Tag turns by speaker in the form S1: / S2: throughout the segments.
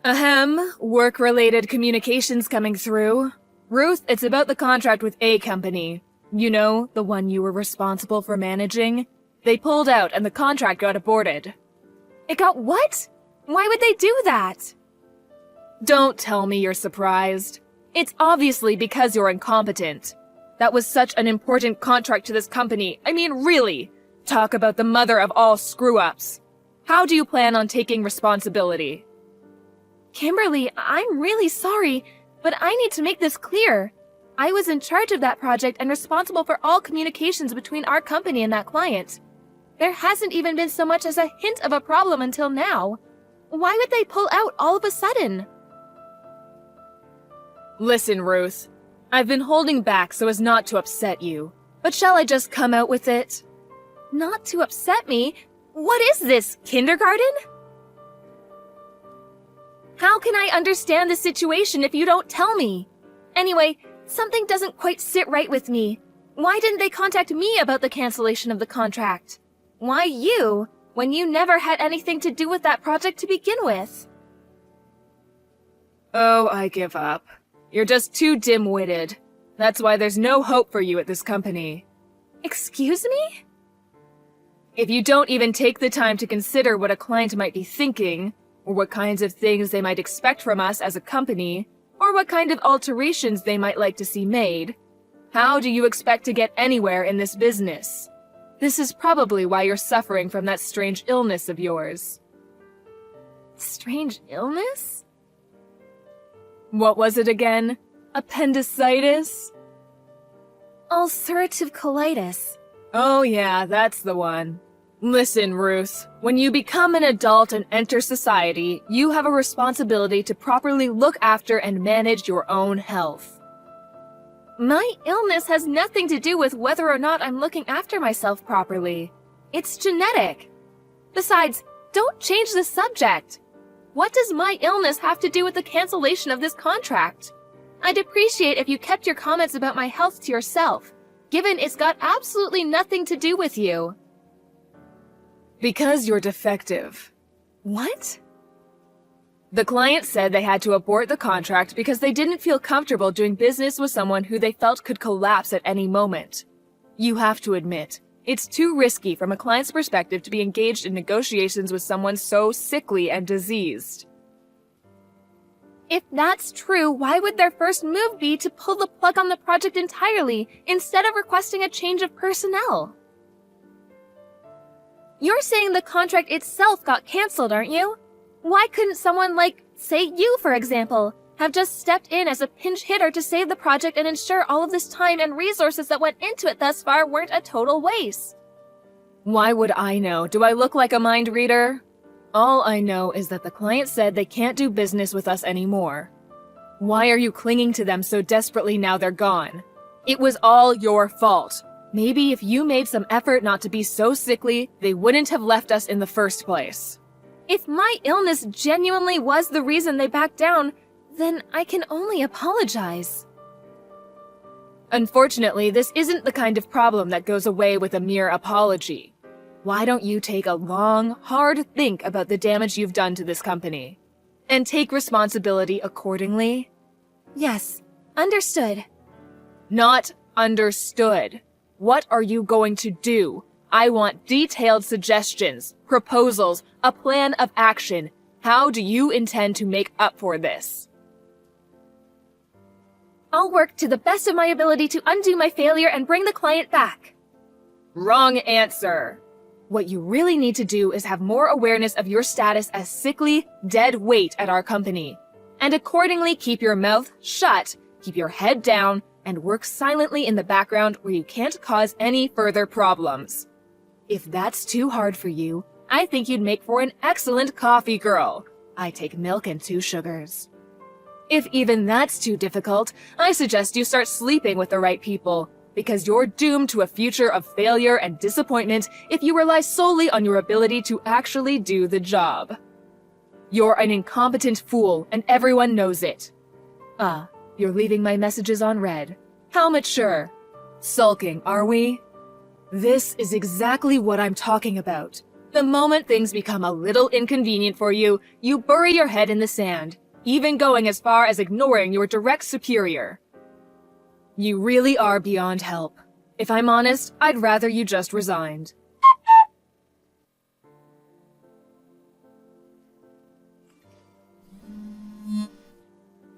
S1: Ahem, work-related communications coming through. Ruth, it's about the contract with A company. You know, the one you were responsible for managing? They pulled out and the contract got aborted.
S2: It got what? Why would they do that?
S1: Don't tell me you're surprised. It's obviously because you're incompetent. That was such an important contract to this company. I mean, really. Talk about the mother of all screw-ups. How do you plan on taking responsibility?
S2: Kimberly, I'm really sorry, but I need to make this clear. I was in charge of that project and responsible for all communications between our company and that client. There hasn't even been so much as a hint of a problem until now. Why would they pull out all of a sudden?
S1: Listen, Ruth. I've been holding back so as not to upset you. But shall I just come out with it?
S2: Not to upset me? What is this, kindergarten? How can I understand the situation if you don't tell me? Anyway, something doesn't quite sit right with me. Why didn't they contact me about the cancellation of the contract? Why you, when you never had anything to do with that project to begin with?
S1: Oh, I give up. You're just too dim-witted. That's why there's no hope for you at this company.
S2: Excuse me?
S1: If you don't even take the time to consider what a client might be thinking, or what kinds of things they might expect from us as a company, or what kind of alterations they might like to see made, how do you expect to get anywhere in this business? This is probably why you're suffering from that strange illness of yours.
S2: Strange illness?
S1: What was it again? Appendicitis?
S2: Ulcerative colitis.
S1: Oh yeah, that's the one. Listen, Ruth, when you become an adult and enter society, you have a responsibility to properly look after and manage your own health.
S2: My illness has nothing to do with whether or not I'm looking after myself properly. It's genetic. Besides, don't change the subject. What does my illness have to do with the cancellation of this contract? I'd appreciate if you kept your comments about my health to yourself, given it's got absolutely nothing to do with you.
S1: Because you're defective.
S2: What?
S1: The client said they had to abort the contract because they didn't feel comfortable doing business with someone who they felt could collapse at any moment. You have to admit, it's too risky from a client's perspective to be engaged in negotiations with someone so sickly and diseased.
S2: If that's true, why would their first move be to pull the plug on the project entirely instead of requesting a change of personnel? You're saying the contract itself got cancelled, aren't you? Why couldn't someone like, say you for example, have just stepped in as a pinch hitter to save the project and ensure all of this time and resources that went into it thus far weren't a total waste?
S1: Why would I know? Do I look like a mind reader? All I know is that the client said they can't do business with us anymore. Why are you clinging to them so desperately now they're gone? It was all your fault. Maybe if you made some effort not to be so sickly, they wouldn't have left us in the first place.
S2: If my illness genuinely was the reason they backed down, then I can only apologize.
S1: Unfortunately, this isn't the kind of problem that goes away with a mere apology. Why don't you take a long, hard think about the damage you've done to this company? And take responsibility accordingly?
S2: Yes, understood.
S1: Not understood. What are you going to do? I want detailed suggestions, proposals, a plan of action. How do you intend to make up for this?
S2: I'll work to the best of my ability to undo my failure and bring the client back.
S1: Wrong answer. What you really need to do is have more awareness of your status as sickly, dead weight at our company. And accordingly keep your mouth shut, keep your head down, and work silently in the background where you can't cause any further problems. If that's too hard for you, I think you'd make for an excellent coffee girl. I take milk and 2 sugars. If even that's too difficult, I suggest you start sleeping with the right people, because you're doomed to a future of failure and disappointment if you rely solely on your ability to actually do the job. You're an incompetent fool, and everyone knows it. You're leaving my messages on read. How mature. Sulking, are we? This is exactly what I'm talking about. The moment things become a little inconvenient for you, you bury your head in the sand, even going as far as ignoring your direct superior. You really are beyond help. If I'm honest, I'd rather you just resigned.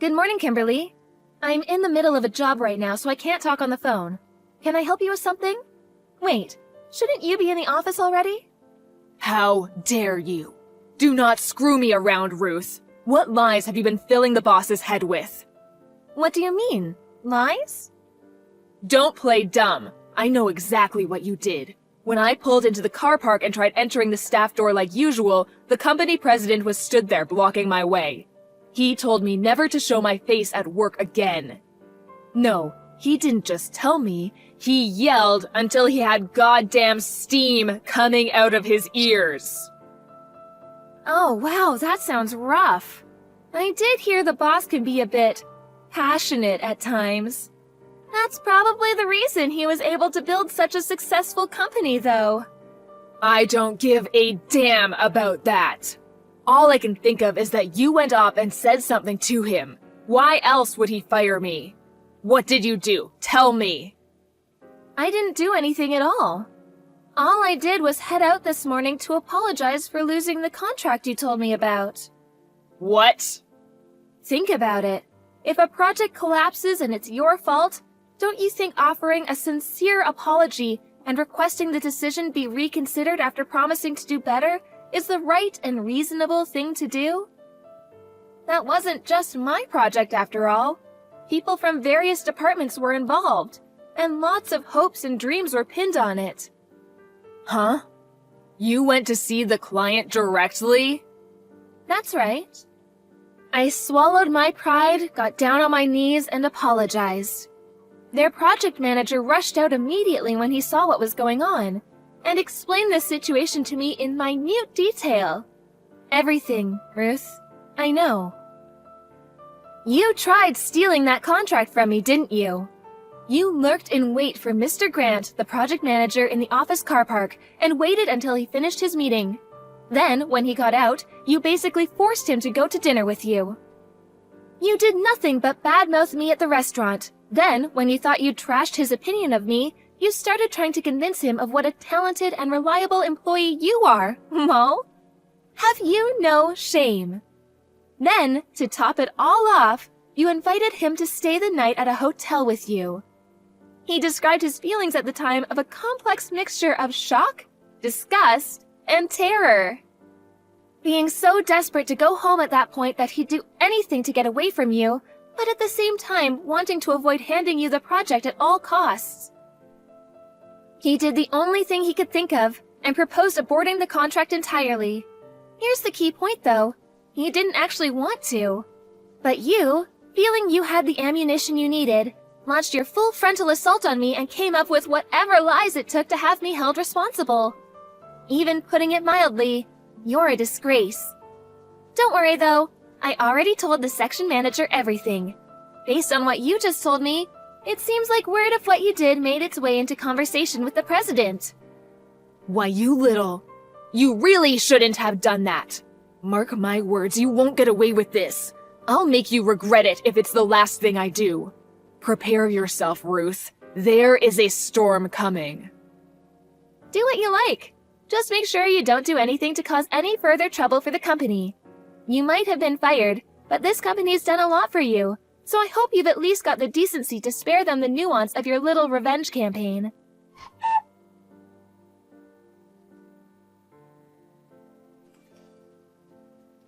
S2: Good morning, Kimberly. I'm in the middle of a job right now, so I can't talk on the phone. Can I help you with something? Wait, shouldn't you be in the office already?
S1: How dare you? Do not screw me around, Ruth. What lies have you been filling the boss's head with?
S2: What do you mean? Lies?
S1: Don't play dumb. I know exactly what you did. When I pulled into the car park and tried entering the staff door like usual, the company president was stood there blocking my way. He told me never to show my face at work again. No, he didn't just tell me. He yelled until he had goddamn steam coming out of his ears.
S2: Oh, wow, that sounds rough. I did hear the boss can be a bit passionate at times. That's probably the reason he was able to build such a successful company, though.
S1: I don't give a damn about that. All I can think of is that you went up and said something to him. Why else would he fire me? What did you do? Tell me.
S2: I didn't do anything at all. All I did was head out this morning to apologize for losing the contract you told me about.
S1: What?
S2: Think about it. If a project collapses and it's your fault, don't you think offering a sincere apology and requesting the decision be reconsidered after promising to do better is the right and reasonable thing to do? That wasn't just my project after all. People from various departments were involved, and lots of hopes and dreams were pinned on it.
S1: Huh? You went to see the client directly?
S2: That's right. I swallowed my pride, got down on my knees, and apologized. Their project manager rushed out immediately when he saw what was going on, and explained the situation to me in minute detail. Everything, Ruth. I know. You tried stealing that contract from me, didn't you? You lurked in wait for Mr. Grant, the project manager, in the office car park, and waited until he finished his meeting. Then, when he got out, you basically forced him to go to dinner with you. You did nothing but badmouth me at the restaurant. Then, when you thought you'd trashed his opinion of me, you started trying to convince him of what a talented and reliable employee you are, Mo. Have you no shame? Then, to top it all off, you invited him to stay the night at a hotel with you. He described his feelings at the time of a complex mixture of shock, disgust, and terror. Being so desperate to go home at that point that he'd do anything to get away from you, but at the same time wanting to avoid handing you the project at all costs. He did the only thing he could think of and proposed aborting the contract entirely. Here's the key point, though. He didn't actually want to. But you, feeling you had the ammunition you needed, launched your full frontal assault on me and came up with whatever lies it took to have me held responsible. Even putting it mildly, you're a disgrace. Don't worry, though. I already told the section manager everything. Based on what you just told me, it seems like word of what you did made its way into conversation with the president.
S1: Why, you really shouldn't have done that. Mark my words, you won't get away with this. I'll make you regret it if it's the last thing I do. Prepare yourself, Ruth. There is a storm coming.
S2: Do what you like. Just make sure you don't do anything to cause any further trouble for the company. You might have been fired, but this company's done a lot for you, so I hope you've at least got the decency to spare them the nuance of your little revenge campaign.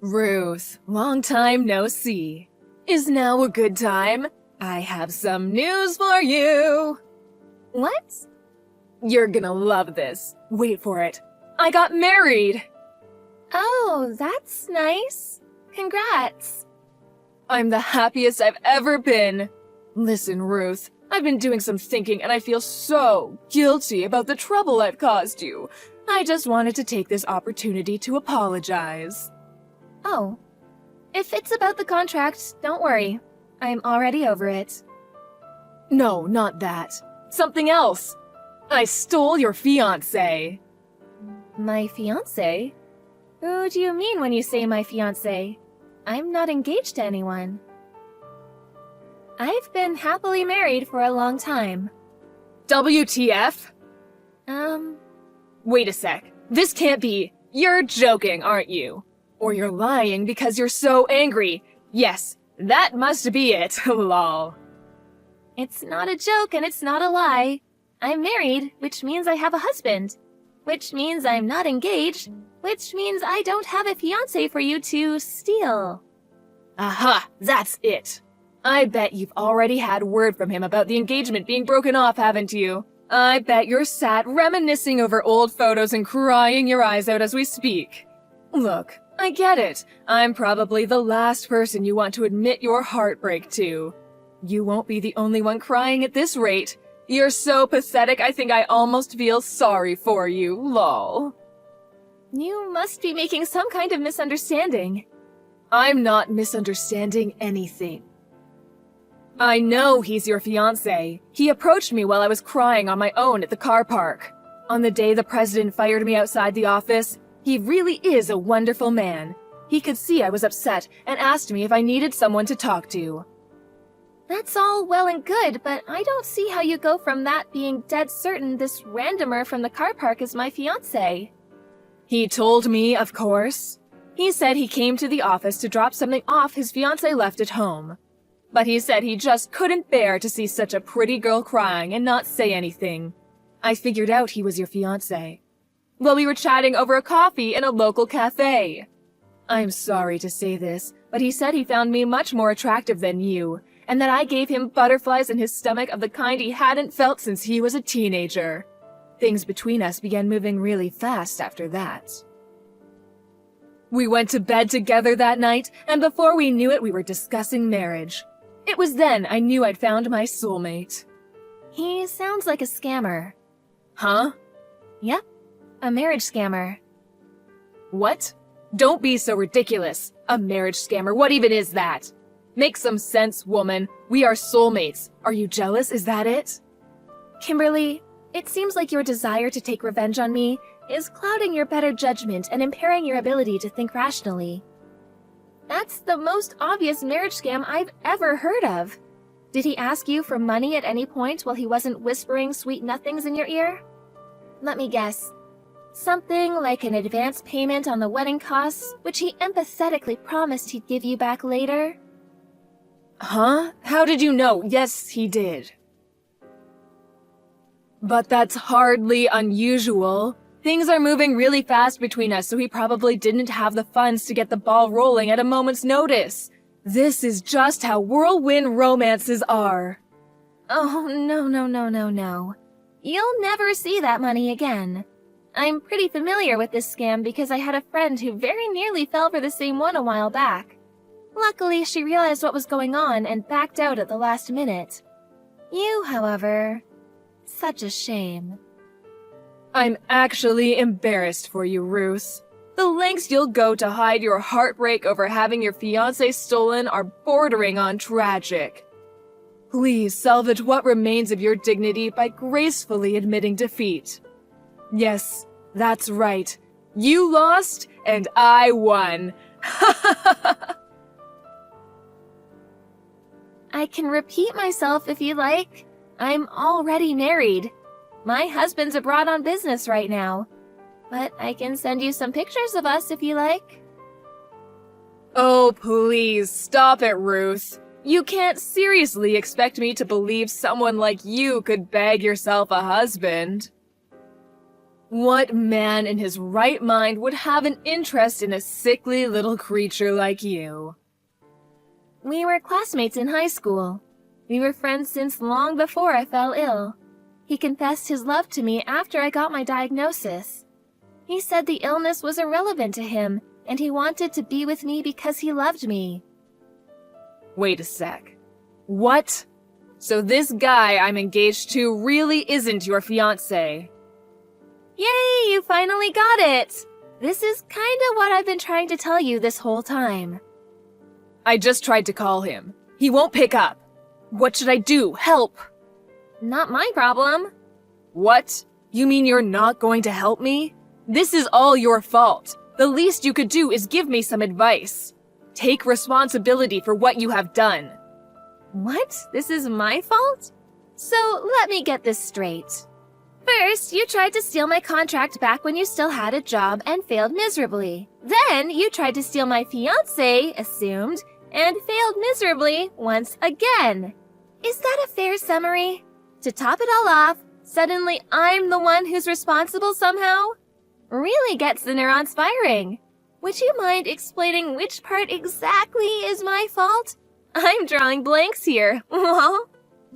S1: Ruth, long time no see. Is now a good time? I have some news for you.
S2: What?
S1: You're gonna love this. Wait for it. I got married.
S2: Oh, that's nice. Congrats.
S1: I'm the happiest I've ever been. Listen, Ruth, I've been doing some thinking and I feel so guilty about the trouble I've caused you. I just wanted to take this opportunity to apologize.
S2: Oh. If it's about the contract, don't worry. I'm already over it.
S1: No, not that. Something else. I stole your fiancé.
S2: My fiancé? Who do you mean when you say my fiancé? I'm not engaged to anyone. I've been happily married for a long time.
S1: WTF?
S2: Wait
S1: a sec. This can't be. You're joking, aren't you? Or you're lying because you're so angry. Yes, that must be it. Lol.
S2: It's not a joke and it's not a lie. I'm married, which means I have a husband. Which means I'm not engaged. Which means I don't have a fiancé for you to steal.
S1: Aha, that's it. I bet you've already had word from him about the engagement being broken off, haven't you? I bet you're sat reminiscing over old photos and crying your eyes out as we speak. Look, I get it. I'm probably the last person you want to admit your heartbreak to. You won't be the only one crying at this rate. You're so pathetic, I think I almost feel sorry for you, lol.
S2: You must be making some kind of misunderstanding.
S1: I'm not misunderstanding anything. I know he's your fiancé. He approached me while I was crying on my own at the car park. On the day the president fired me outside the office, he really is a wonderful man. He could see I was upset and asked me if I needed someone to talk to.
S2: That's all well and good, but I don't see how you go from that being dead certain this randomer from the car park is my fiancé.
S1: He told me, of course. He said he came to the office to drop something off his fiancé left at home. But he said he just couldn't bear to see such a pretty girl crying and not say anything. I figured out he was your fiancé. Well, we were chatting over a coffee in a local cafe. I'm sorry to say this, but he said he found me much more attractive than you, and that I gave him butterflies in his stomach of the kind he hadn't felt since he was a teenager. Things between us began moving really fast after that. We went to bed together that night, and before we knew it, we were discussing marriage. It was then I knew I'd found my soulmate.
S2: He sounds like a scammer.
S1: Huh?
S2: Yep, a marriage scammer.
S1: What? Don't be so ridiculous. A marriage scammer, what even is that? Make some sense, woman. We are soulmates. Are you jealous? Is that it?
S2: Kimberly, it seems like your desire to take revenge on me is clouding your better judgment and impairing your ability to think rationally. That's the most obvious marriage scam I've ever heard of. Did he ask you for money at any point while he wasn't whispering sweet nothings in your ear? Let me guess. Something like an advance payment on the wedding costs, which he empathetically promised he'd give you back later?
S1: Huh? How did you know? Yes, he did. But that's hardly unusual. Things are moving really fast between us, so he probably didn't have the funds to get the ball rolling at a moment's notice. This is just how whirlwind romances are.
S2: Oh, no. You'll never see that money again. I'm pretty familiar with this scam because I had a friend who very nearly fell for the same one a while back. Luckily, she realized what was going on and backed out at the last minute. You, however, such a shame.
S1: I'm actually embarrassed for you, Ruth. The lengths you'll go to hide your heartbreak over having your fiancé stolen are bordering on tragic. Please salvage what remains of your dignity by gracefully admitting defeat. Yes, that's right. You lost, and I won.
S2: I can repeat myself if you like. I'm already married. My husband's abroad on business right now. But I can send you some pictures of us if you like.
S1: Oh, please, stop it, Ruth. You can't seriously expect me to believe someone like you could bag yourself a husband. What man in his right mind would have an interest in a sickly little creature like you?
S2: We were classmates in high school. We were friends since long before I fell ill. He confessed his love to me after I got my diagnosis. He said the illness was irrelevant to him, and he wanted to be with me because he loved me.
S1: Wait a sec. What? So this guy I'm engaged to really isn't your fiancé?
S2: Yay, you finally got it! This is kinda what I've been trying to tell you this whole time.
S1: I just tried to call him. He won't pick up. What should I do? Help!
S2: Not my problem.
S1: What? You mean you're not going to help me? This is all your fault. The least you could do is give me some advice. Take responsibility for what you have done.
S2: What? This is my fault? So let me get this straight. First, you tried to steal my contract back when you still had a job and failed miserably. Then, you tried to steal my fiancé, assumed, and failed miserably once again. Is that a fair summary? To top it all off, suddenly I'm the one who's responsible somehow? Really gets the neurons firing. Would you mind explaining which part exactly is my fault? I'm drawing blanks here.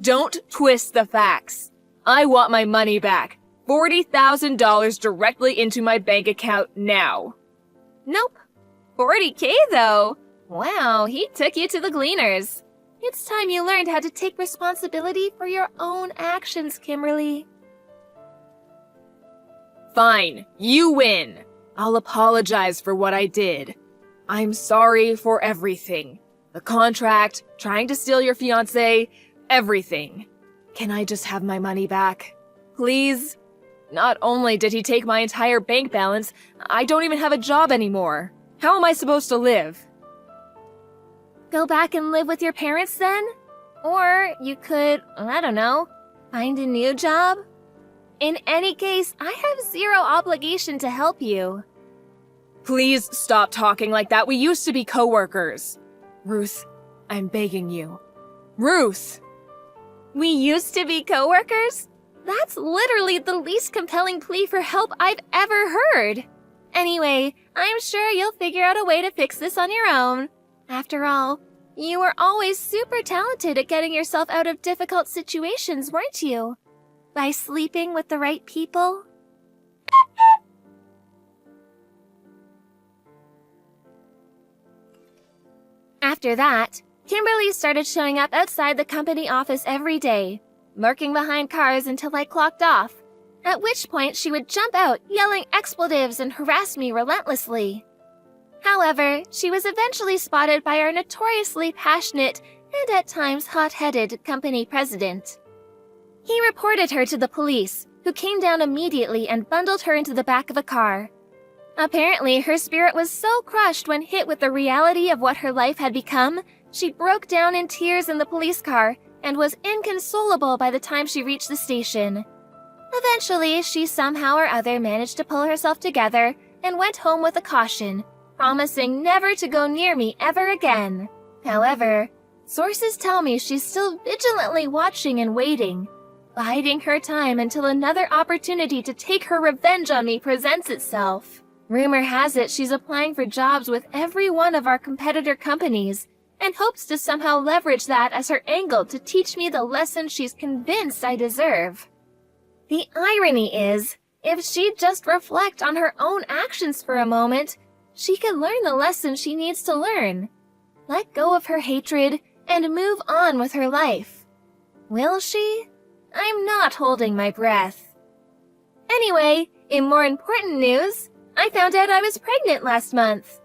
S1: Don't twist the facts. I want my money back. $40,000 directly into my bank account now.
S2: Nope. $40K though. Wow, he took you to the gleaners. It's time you learned how to take responsibility for your own actions, Kimberly.
S1: Fine, you win. I'll apologize for what I did. I'm sorry for everything. The contract, trying to steal your fiancé, everything. Can I just have my money back? Please? Not only did he take my entire bank balance, I don't even have a job anymore. How am I supposed to live?
S2: Go back and live with your parents then? Or you could, I don't know, find a new job? In any case, I have zero obligation to help you.
S1: Please stop talking like that. We used to be coworkers. Ruth, I'm begging you. Ruth!
S2: We used to be coworkers? That's literally the least compelling plea for help I've ever heard. Anyway, I'm sure you'll figure out a way to fix this on your own. After all, you were always super talented at getting yourself out of difficult situations, weren't you? By sleeping with the right people? After that, Kimberly started showing up outside the company office every day, lurking behind cars until I clocked off, at which point she would jump out yelling expletives and harass me relentlessly. However, she was eventually spotted by our notoriously passionate and at times hot-headed company president. He reported her to the police, who came down immediately and bundled her into the back of a car. Apparently, her spirit was so crushed when hit with the reality of what her life had become, she broke down in tears in the police car and was inconsolable by the time she reached the station. Eventually, she somehow or other managed to pull herself together and went home with a caution, promising never to go near me ever again. However, sources tell me she's still vigilantly watching and waiting, biding her time until another opportunity to take her revenge on me presents itself. Rumor has it she's applying for jobs with every one of our competitor companies and hopes to somehow leverage that as her angle to teach me the lesson she's convinced I deserve. The irony is, if she'd just reflect on her own actions for a moment, she could learn the lesson she needs to learn. Let go of her hatred and move on with her life. Will she? I'm not holding my breath. Anyway, in more important news, I found out I was pregnant last month.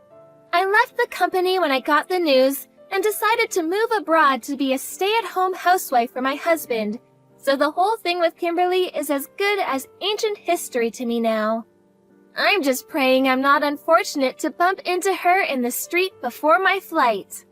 S2: I left the company when I got the news and decided to move abroad to be a stay-at-home housewife for my husband, so the whole thing with Kimberly is as good as ancient history to me now. I'm just praying I'm not unfortunate to bump into her in the street before my flight.